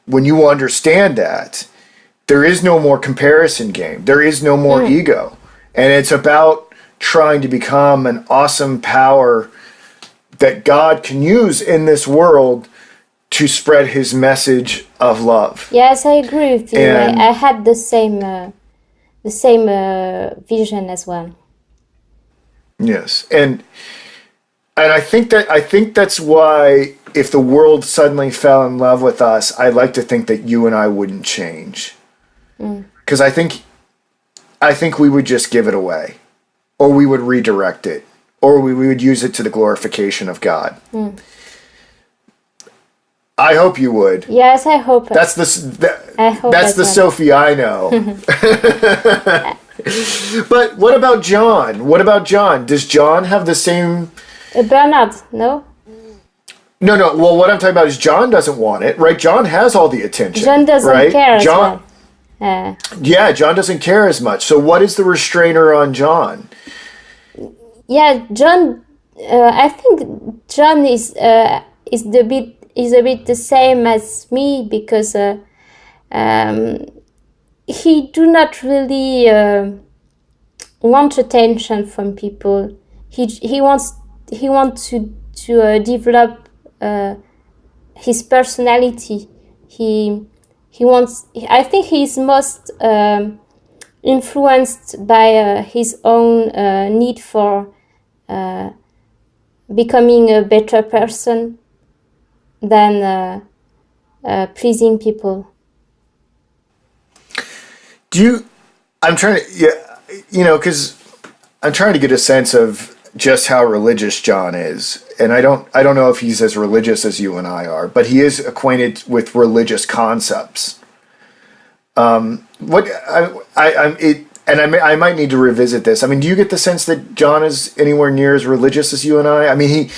when you understand that, there is no more comparison game. There is no more ego. And it's about trying to become an awesome power that God can use in this world to spread his message of love. Yes, I agree with you. And- I had the same vision as well. Yes. And I think that's why if the world suddenly fell in love with us, I'd like to think that you and I wouldn't change. Because I think we would just give it away, or we would redirect it, or we would use it to the glorification of God. I hope you would. Yes, I hope. That's I hope that's the well. Sophie I know. But what about John? What about John? Does John have the same? Bernard, no? No. Well, what I'm talking about is John doesn't want it, right? John has all the attention. John doesn't right? care as John, well. Yeah, John doesn't care as much. So what is the restrainer on John? Yeah, John. I think John is a bit the same as me because he do not really want attention from people. He wants to develop his personality. He wants. I think he's most influenced by his own need for becoming a better person than pleasing people. I'm trying to, because I'm trying to get a sense of just how religious John is. And I don't know if he's as religious as you and I are, but he is acquainted with religious concepts. I might need to revisit this. I mean, do you get the sense that John is anywhere near as religious as you and I? I mean,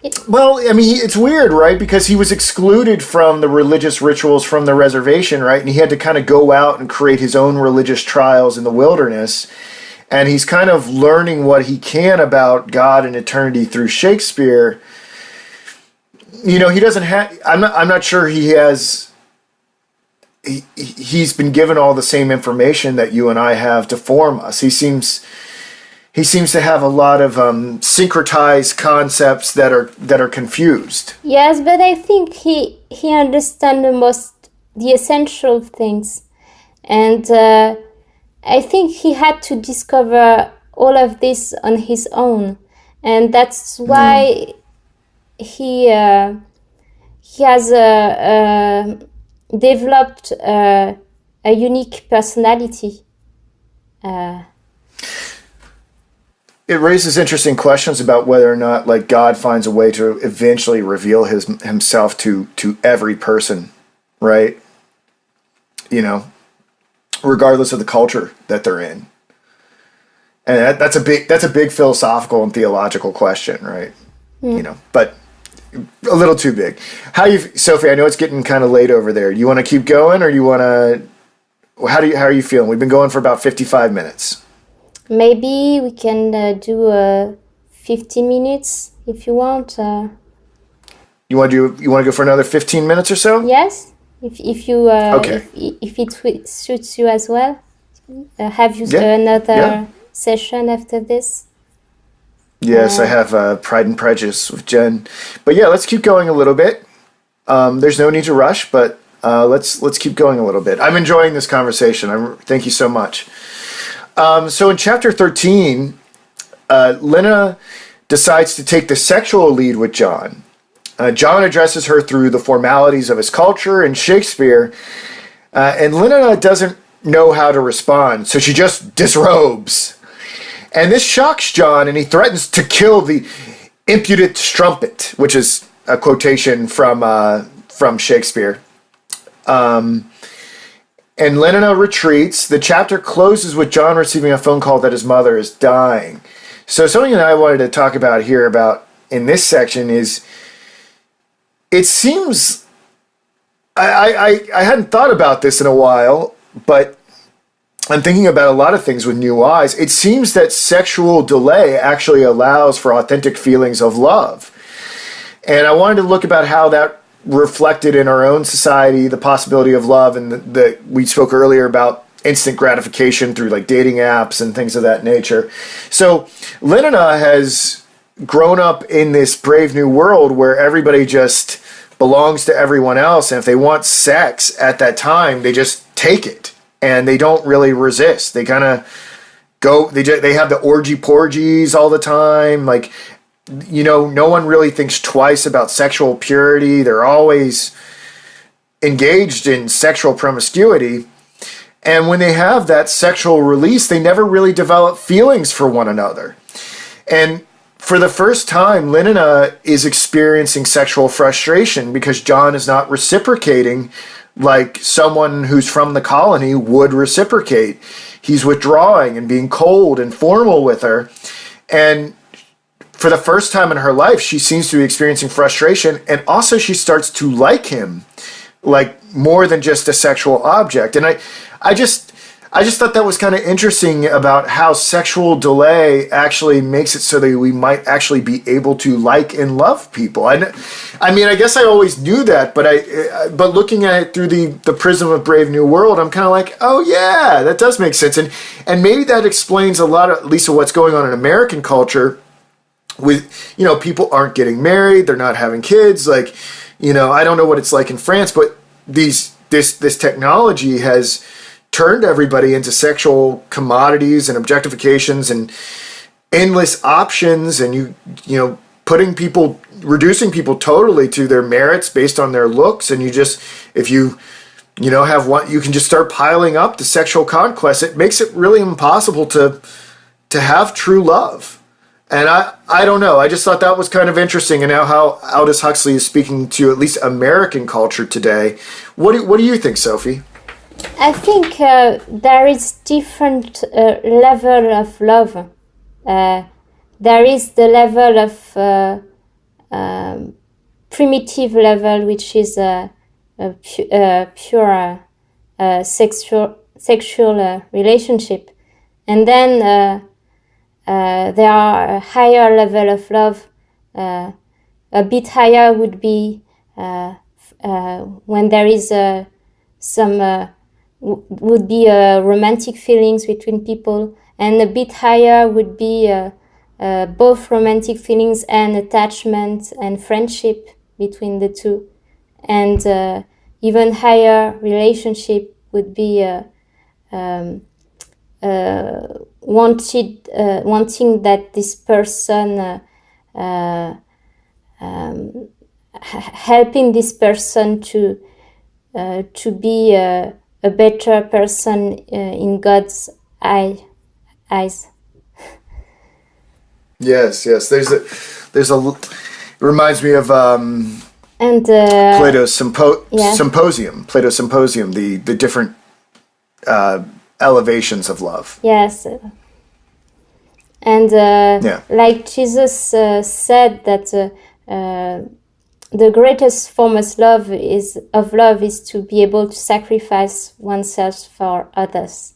it's weird, right? Because he was excluded from the religious rituals from the reservation, right? And he had to kind of go out and create his own religious trials in the wilderness. And he's kind of learning what he can about God and eternity through Shakespeare. He doesn't have, I'm not sure he has, he's been given all the same information that you and I have to form us. He seems to have a lot of syncretized concepts that are confused. Yes, but I think he understands the essential things, and I think he had to discover all of this on his own, and that's why he has developed a unique personality. It raises interesting questions about whether or not, like, God finds a way to eventually reveal himself to every person, right? Regardless of the culture that they're in. And that's a big philosophical and theological question, right? But a little too big. Sophie, I know it's getting kind of late over there. You want to keep going, or you want to? How are you feeling? We've been going for about 55 minutes. Maybe we can do 15 minutes if you want. You want to go for another 15 minutes or so? Yes, if you okay. if it suits you as well. Have you another session after this? Yes, I have Pride and Prejudice with Jen. But yeah, let's keep going a little bit. There's no need to rush, but let's keep going a little bit. I'm enjoying this conversation. Thank you so much. So in chapter 13, Lena decides to take the sexual lead with John. John addresses her through the formalities of his culture and Shakespeare, and Lena doesn't know how to respond, so she just disrobes. And this shocks John, and he threatens to kill the impudent strumpet, which is a quotation from Shakespeare. And Lenina retreats. The chapter closes with John receiving a phone call that his mother is dying. So something that I wanted to talk about here about in this section is, it seems, I hadn't thought about this in a while, but I'm thinking about a lot of things with new eyes. It seems that sexual delay actually allows for authentic feelings of love. And I wanted to look about how that reflected in our own society, the possibility of love, and we spoke earlier about instant gratification through like dating apps and things of that nature. So Lenina has grown up in this brave new world where everybody just belongs to everyone else, and if they want sex at that time, they just take it, and they don't really resist. They kind of go. They have the orgy porgies all the time, like. No one really thinks twice about sexual purity. They're always engaged in sexual promiscuity. And when they have that sexual release, they never really develop feelings for one another. And for the first time, Lenina is experiencing sexual frustration because John is not reciprocating like someone who's from the colony would reciprocate. He's withdrawing and being cold and formal with her. And for the first time in her life, she seems to be experiencing frustration, and also she starts to like him, like more than just a sexual object. And I just thought that was kind of interesting about how sexual delay actually makes it so that we might actually be able to like and love people. I mean, I guess I always knew that, but looking at it through the prism of Brave New World, I'm kind of like, oh yeah, that does make sense, and maybe that explains a lot of, at least of what's going on in American culture. With, people aren't getting married, they're not having kids. Like, I don't know what it's like in France, but this technology has turned everybody into sexual commodities and objectifications and endless options, and reducing people totally to their merits based on their looks. And if you have one, you can just start piling up the sexual conquest. It makes it really impossible to have true love. And I don't know. I just thought that was kind of interesting, and now how Aldous Huxley is speaking to at least American culture today. What do you think, Sophie? I think there is different level of love. There is the level of primitive level, which is a pure sexual relationship, and then there are a higher level of love. A bit higher would be when there is would be romantic feelings between people, and a bit higher would be both romantic feelings and attachment and friendship between the two, and even higher relationship would be wanting that this person, helping this person to be a better person in God's eyes. Yes. There's a. It reminds me of Plato's Symposium. Plato's Symposium. The different elevations of love. Yes. And like Jesus said that the greatest form of love is to be able to sacrifice oneself for others.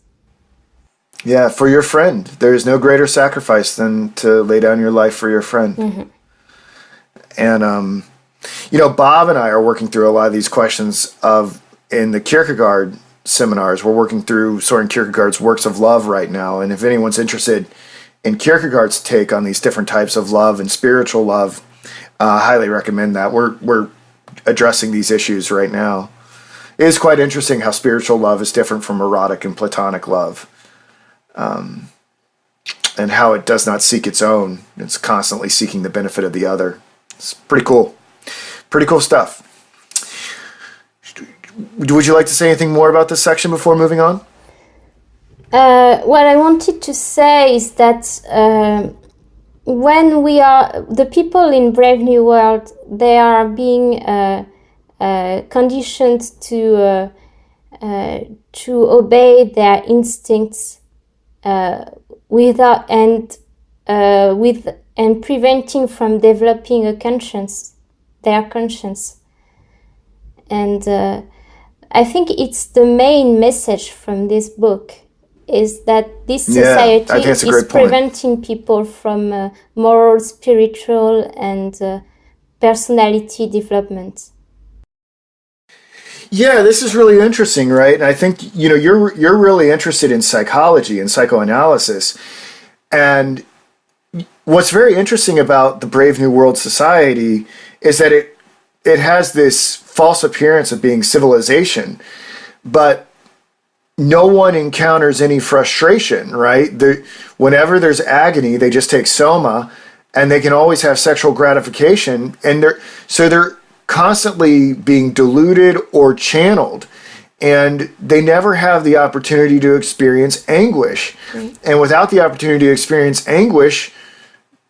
Yeah, for your friend. There is no greater sacrifice than to lay down your life for your friend. Mm-hmm. And Bob and I are working through a lot of these questions in the Kierkegaard seminars. We're working through Soren Kierkegaard's works of love right now, and if anyone's interested in Kierkegaard's take on these different types of love and spiritual love, I highly recommend that. We're addressing these issues right now. It is quite interesting how spiritual love is different from erotic and platonic love. and how it does not seek its own. It's constantly seeking the benefit of the other. It's pretty cool. Pretty cool stuff. Would you like to say anything more about this section before moving on? What I wanted to say is that when we are the people in Brave New World, they are being conditioned to obey their instincts without and preventing from developing a conscience, their conscience. And I think it's the main message from this book, is that this society is preventing people from moral, spiritual, and personality development. Yeah, this is really interesting, right? And I think you're really interested in psychology and psychoanalysis, and what's very interesting about the Brave New World society is that it has this false appearance of being civilization, but no one encounters any frustration, right? Whenever there's agony, they just take soma, and they can always have sexual gratification, and they're constantly being deluded or channeled, and they never have the opportunity to experience anguish. Mm-hmm. And without the opportunity to experience anguish,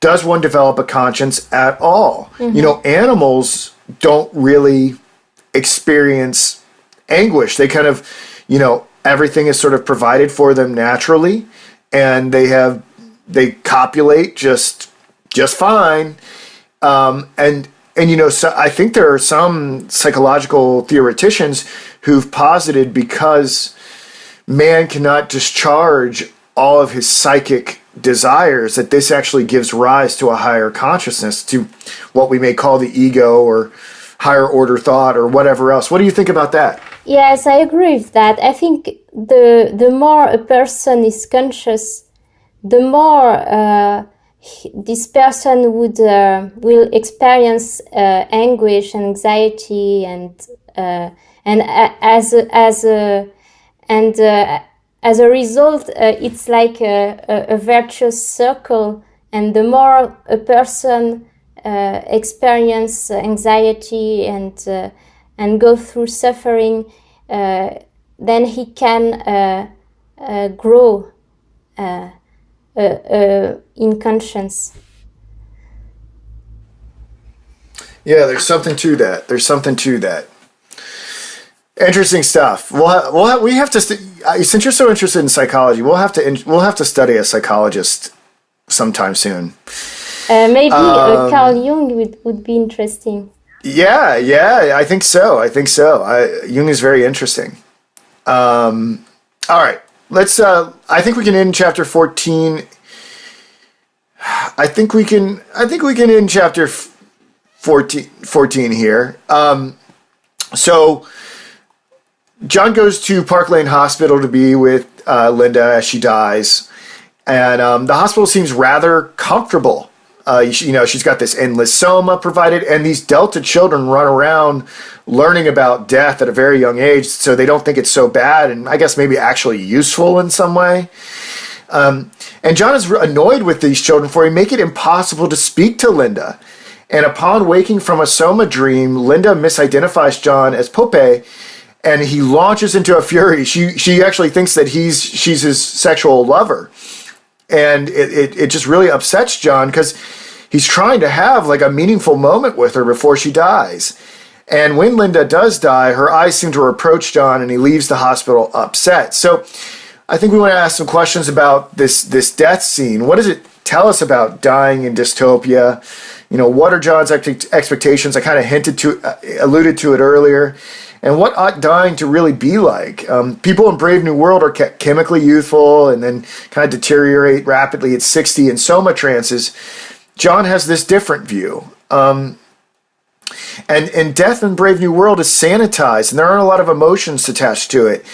does one develop a conscience at all? Mm-hmm. Animals don't really experience anguish. They kind of, everything is sort of provided for them naturally, and they copulate just fine. So I think there are some psychological theoreticians who've posited, because man cannot discharge all of his psychic desires, that this actually gives rise to a higher consciousness, to what we may call the ego or higher order thought or whatever else. What do you think about that? Yes, I agree with that. I think the more a person is conscious, the more this person will experience anguish and anxiety, and as a result, it's like a virtuous circle. And the more a person experience anxiety and go through suffering, then he can grow in conscience. Yeah, there's something to that. Interesting stuff. We have to since you're so interested in psychology, we'll have to study a psychologist sometime soon. Maybe Carl Jung would be interesting. Yeah, I think so. Jung is very interesting. All right. Let's. I think we can end chapter 14. I think we can end chapter 14 here. So John goes to Park Lane Hospital to be with Linda as she dies, and the hospital seems rather comfortable. She's got this endless soma provided, and these Delta children run around learning about death at a very young age, so they don't think it's so bad, and I guess maybe actually useful in some way. And John is annoyed with these children, for they make it impossible to speak to Linda. And upon waking from a soma dream, Linda misidentifies John as Pope, and he launches into a fury. She actually thinks that she's his sexual lover. And it just really upsets John, because he's trying to have like a meaningful moment with her before she dies. And when Linda does die, her eyes seem to reproach John, and he leaves the hospital upset. So I think we want to ask some questions about this death scene. What does it tell us about dying in dystopia? What are John's expectations? I kind of alluded to it earlier. And what ought dying to really be like? People in Brave New World are chemically youthful and then kind of deteriorate rapidly at 60 in soma trances. John has this different view. And death in Brave New World is sanitized, and there aren't a lot of emotions attached to it.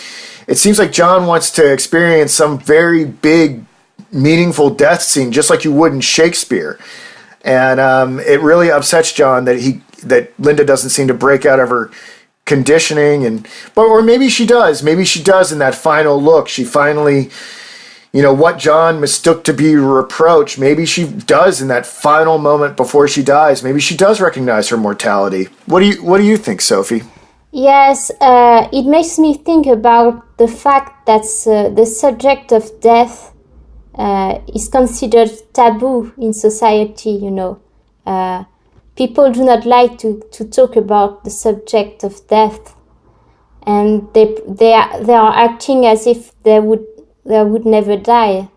It seems like John wants to experience some very big, meaningful death scene, just like you would in Shakespeare. And it really upsets John that Linda doesn't seem to break out of her conditioning, or maybe she does. Maybe she does in that final look. She finally what John mistook to be reproach, maybe she does in that final moment before she dies. Maybe she does recognize her mortality. What do you think, Sophie? Yes, it makes me think about the fact that the subject of death is considered taboo in society, people do not like to talk about the subject of death, and they are acting as if they would never die.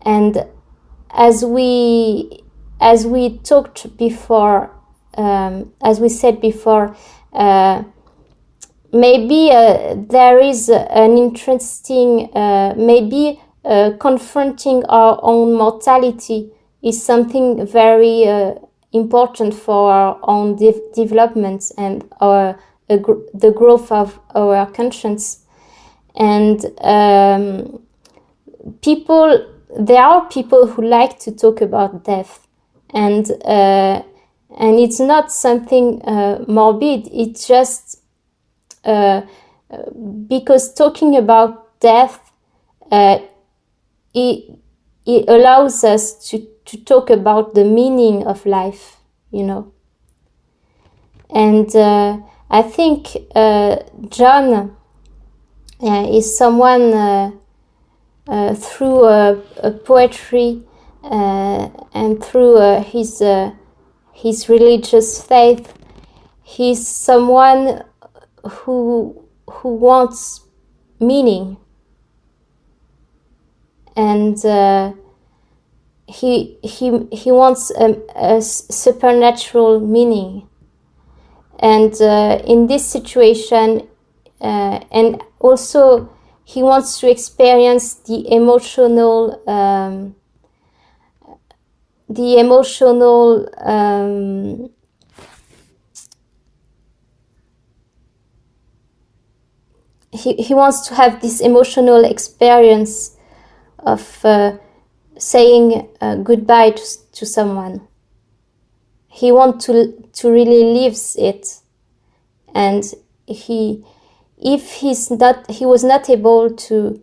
And as we talked before, as we said before, maybe there is an interesting, maybe confronting our own mortality is something very important for our own development and the growth of our conscience. And there are people who like to talk about death, and it's not something morbid. It's just because talking about death, it allows us to talk about the meaning of life, And I think John is someone through poetry and through his religious faith. He's someone who wants meaning, and he wants a supernatural meaning. And in this situation, and also he wants to experience the emotional he wants to have this emotional experience of saying goodbye to someone. He wants to really live it, and if he was not able to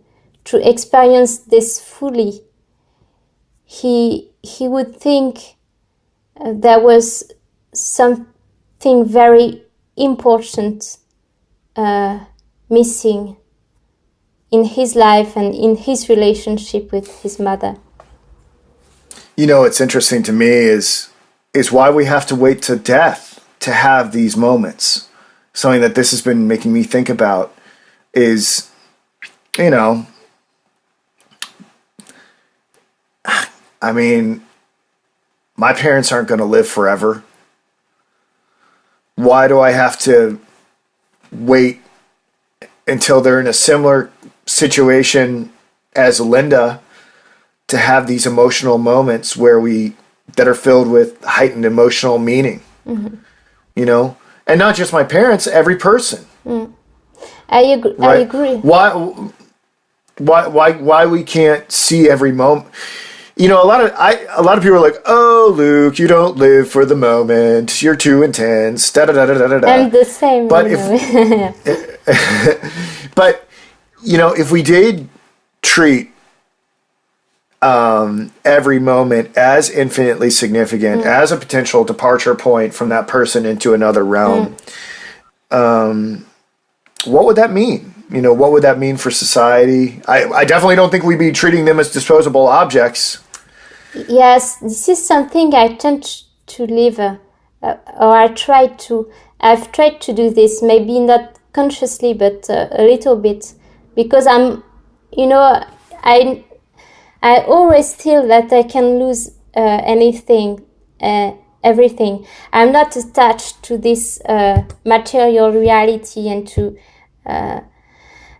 experience this fully, he would think there was something very important missing in his life and in his relationship with his mother. What's interesting to me is why we have to wait to death to have these moments. Something that this has been making me think about is, I mean, my parents aren't going to live forever. Why do I have to wait until they're in a similar situation as Linda to have these emotional moments that are filled with heightened emotional meaning? Mm-hmm. And not just my parents, every person. Mm. I agree. Why we can't see every moment? A lot of people are like, "Oh, Luke, you don't live for the moment. You're too intense." Da da da da da da. I'm the same. But if we did treat every moment as infinitely significant, as a potential departure point from that person into another realm, what would that mean? What would that mean for society? I definitely don't think we'd be treating them as disposable objects. Yes, this is something I tend to live, or I've tried to do this, maybe not consciously, but a little bit, because I always feel that I can lose anything, everything. I'm not attached to this material reality, and to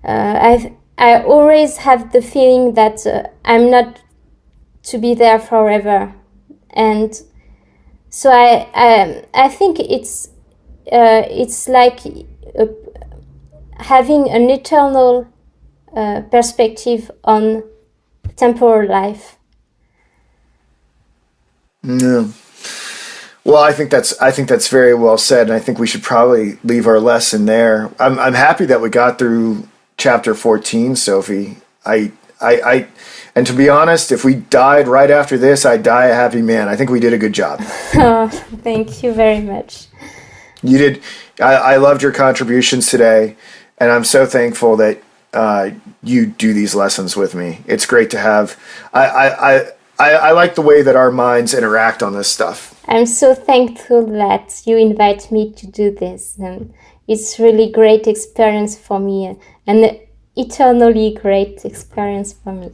I always have the feeling that I'm not to be there forever, and so I think it's like having an eternal perspective on temporal life. Yeah. Well, I think that's very well said, and I think we should probably leave our lesson there. I'm happy that we got through chapter 14, Sophie. And to be honest, if we died right after this, I'd die a happy man. I think we did a good job. Oh, thank you very much. You did. I loved your contributions today, and I'm so thankful that you do these lessons with me. It's great to have. I like the way that our minds interact on this stuff. I'm so thankful that you invite me to do this. And it's really great experience for me, and eternally great experience for me.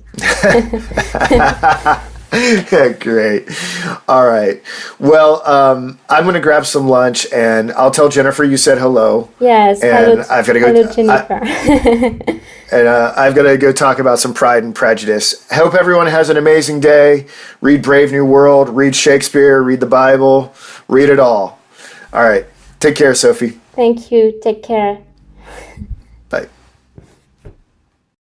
Great. All right. Well, I'm going to grab some lunch, and I'll tell Jennifer you said hello. Yes. And I've got to go. Hello, Jennifer. I've got to go talk about some Pride and Prejudice. I hope everyone has an amazing day. Read Brave New World. Read Shakespeare. Read the Bible. Read it all. All right. Take care, Sophie. Thank you. Take care. Bye.